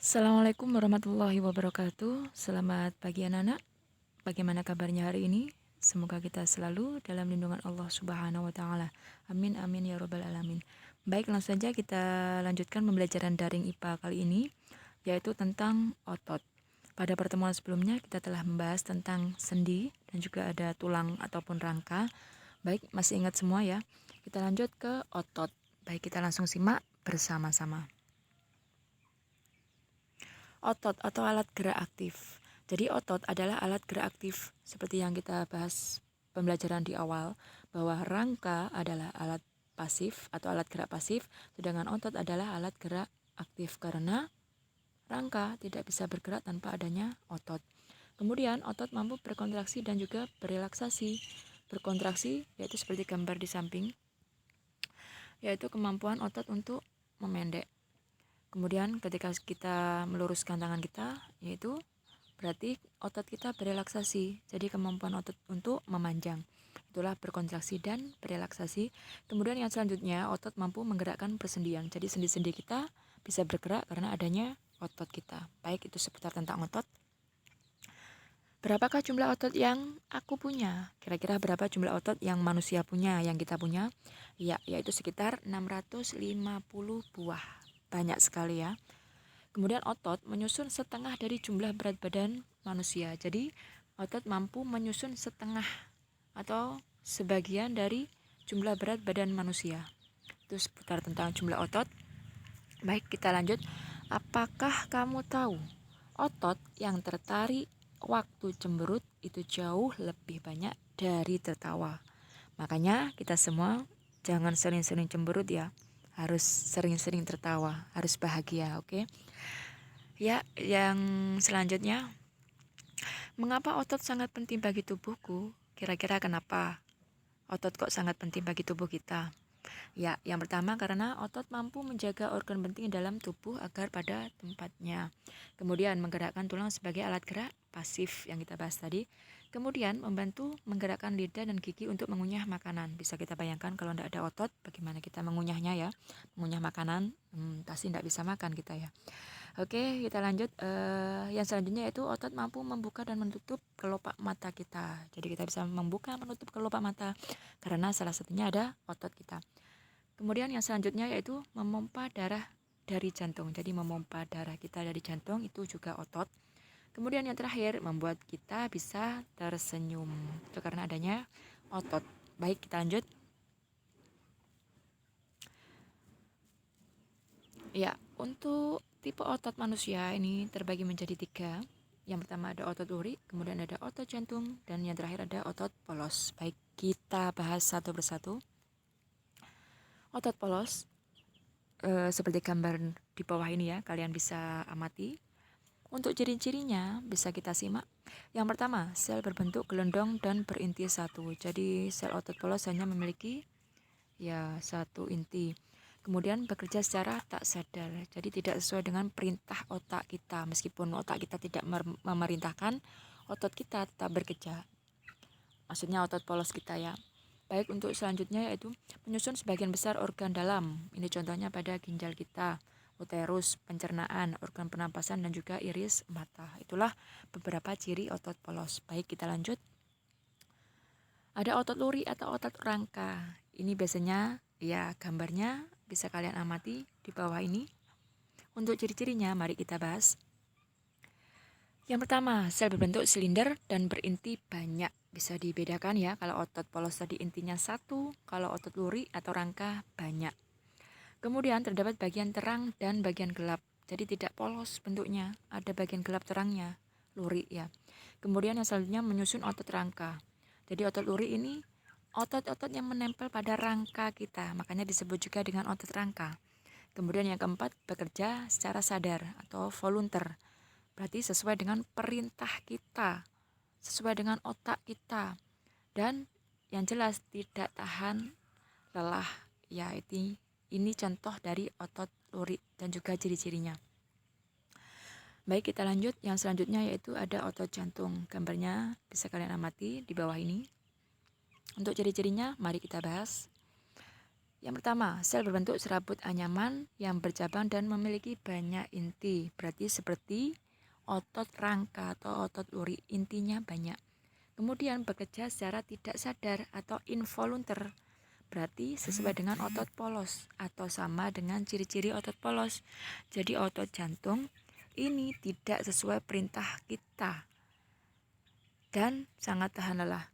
Assalamualaikum warahmatullahi wabarakatuh. Selamat pagi anak-anak. Bagaimana kabarnya hari ini? Semoga kita selalu dalam lindungan Allah Subhanahu wa taala. Amin amin ya rabbal alamin. Baik, langsung saja kita lanjutkan pembelajaran daring IPA kali ini, yaitu tentang otot. Pada pertemuan sebelumnya kita telah membahas tentang sendi dan juga ada tulang ataupun rangka. Baik, masih ingat semua ya? Kita lanjut ke otot. Baik, kita langsung simak bersama-sama. Otot atau alat gerak aktif. Jadi otot adalah alat gerak aktif seperti yang kita bahas pembelajaran di awal, bahwa rangka adalah alat pasif atau alat gerak pasif, sedangkan otot adalah alat gerak aktif karena rangka tidak bisa bergerak tanpa adanya otot. Kemudian otot mampu berkontraksi dan juga berelaksasi. Berkontraksi yaitu seperti gambar di samping, yaitu kemampuan otot untuk memendek. Kemudian ketika kita meluruskan tangan kita, yaitu berarti otot kita berelaksasi. Jadi kemampuan otot untuk memanjang. Itulah berkontraksi dan berelaksasi. Kemudian yang selanjutnya, otot mampu menggerakkan persendian. Jadi sendi-sendi kita bisa bergerak karena adanya otot kita. Baik, itu seputar tentang otot. Berapakah jumlah otot yang aku punya? Kira-kira berapa jumlah otot yang manusia punya, yang kita punya? Ya, yaitu sekitar 650 buah. Banyak sekali ya. Kemudian otot menyusun setengah dari jumlah berat badan manusia. Jadi otot mampu menyusun setengah atau sebagian dari jumlah berat badan manusia. Itu seputar tentang jumlah otot. Baik, kita lanjut. Apakah kamu tahu otot yang tertarik waktu cemberut itu jauh lebih banyak dari tertawa? Makanya kita semua jangan sering-sering cemberut ya. Harus sering-sering tertawa, harus bahagia, oke? Ya, yang selanjutnya, mengapa otot sangat penting bagi tubuhku? Kira-kira kenapa otot kok sangat penting bagi tubuh kita? Ya, yang pertama karena otot mampu menjaga organ penting dalam tubuh agar pada tempatnya. Kemudian menggerakkan tulang sebagai alat gerak pasif yang kita bahas tadi. Kemudian membantu menggerakkan lidah dan gigi untuk mengunyah makanan. Bisa kita bayangkan kalau tidak ada otot, bagaimana kita mengunyahnya ya. Mengunyah makanan, pasti tidak bisa makan kita ya. Oke, kita lanjut. Yang selanjutnya yaitu otot mampu membuka dan menutup kelopak mata kita. Jadi kita bisa membuka menutup kelopak mata karena salah satunya ada otot kita. Kemudian yang selanjutnya yaitu memompa darah dari jantung. Jadi memompa darah kita dari jantung itu juga otot. Kemudian yang terakhir membuat kita bisa tersenyum. Itu karena adanya otot. Baik, kita lanjut. Ya, untuk tipe otot manusia ini terbagi menjadi 3. Yang pertama ada otot uri, kemudian ada otot jantung, dan yang terakhir ada otot polos. Baik, kita bahas satu persatu. Otot polos, seperti gambar di bawah ini ya, kalian bisa amati. Untuk ciri-cirinya bisa kita simak. Yang pertama, sel berbentuk gelondong dan berinti satu. Jadi sel otot polos hanya memiliki ya satu inti. Kemudian bekerja secara tak sadar, jadi tidak sesuai dengan perintah otak kita. Meskipun otak kita tidak memerintahkan, otot kita tetap bekerja. Maksudnya otot polos kita ya. Baik, untuk selanjutnya yaitu menyusun sebagian besar organ dalam. Ini contohnya pada ginjal kita, uterus, pencernaan, organ pernapasan, dan juga iris mata. Itulah beberapa ciri otot polos. Baik, kita lanjut. Ada otot luri atau otot rangka. Ini biasanya ya gambarnya bisa kalian amati di bawah ini. Untuk ciri-cirinya mari kita bahas. Yang pertama, sel berbentuk silinder dan berinti banyak. Bisa dibedakan ya, kalau otot polos tadi intinya satu, kalau otot luri atau rangka banyak. Kemudian terdapat bagian terang dan bagian gelap. Jadi tidak polos bentuknya, ada bagian gelap terangnya, luri ya. Kemudian yang selanjutnya menyusun otot rangka. Jadi otot luri ini otot-otot yang menempel pada rangka kita, makanya disebut juga dengan otot rangka. Kemudian yang keempat, bekerja secara sadar atau volunteer. Berarti sesuai dengan perintah kita, sesuai dengan otak kita. Dan yang jelas tidak tahan lelah. Ya, ini contoh dari otot luri dan juga ciri-cirinya. Baik, kita lanjut. Yang selanjutnya yaitu ada otot jantung. Gambarnya bisa kalian amati di bawah ini. Untuk ciri-cirinya mari kita bahas. Yang pertama, sel berbentuk serabut anyaman yang bercabang dan memiliki banyak inti. Berarti seperti otot rangka atau otot uri, intinya banyak. Kemudian bekerja secara tidak sadar atau involunter. Berarti sesuai dengan otot polos atau sama dengan ciri-ciri otot polos. Jadi otot jantung ini tidak sesuai perintah kita dan sangat tahan lelah.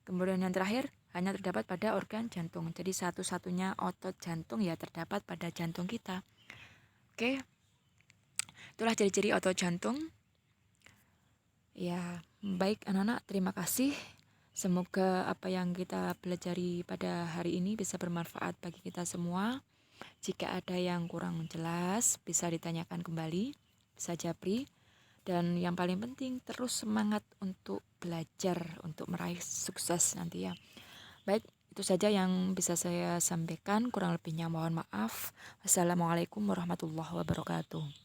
Kemudian yang terakhir, hanya terdapat pada organ jantung. Jadi satu-satunya otot jantung ya terdapat pada jantung kita. Oke, itulah ciri-ciri otot jantung. Ya, baik anak-anak, terima kasih. Semoga apa yang kita pelajari pada hari ini bisa bermanfaat bagi kita semua. Jika ada yang kurang jelas, bisa ditanyakan kembali, bisa japri. Dan yang paling penting, terus semangat untuk belajar, untuk meraih sukses nanti ya. Baik, itu saja yang bisa saya sampaikan. Kurang lebihnya mohon maaf. Wassalamualaikum warahmatullahi wabarakatuh.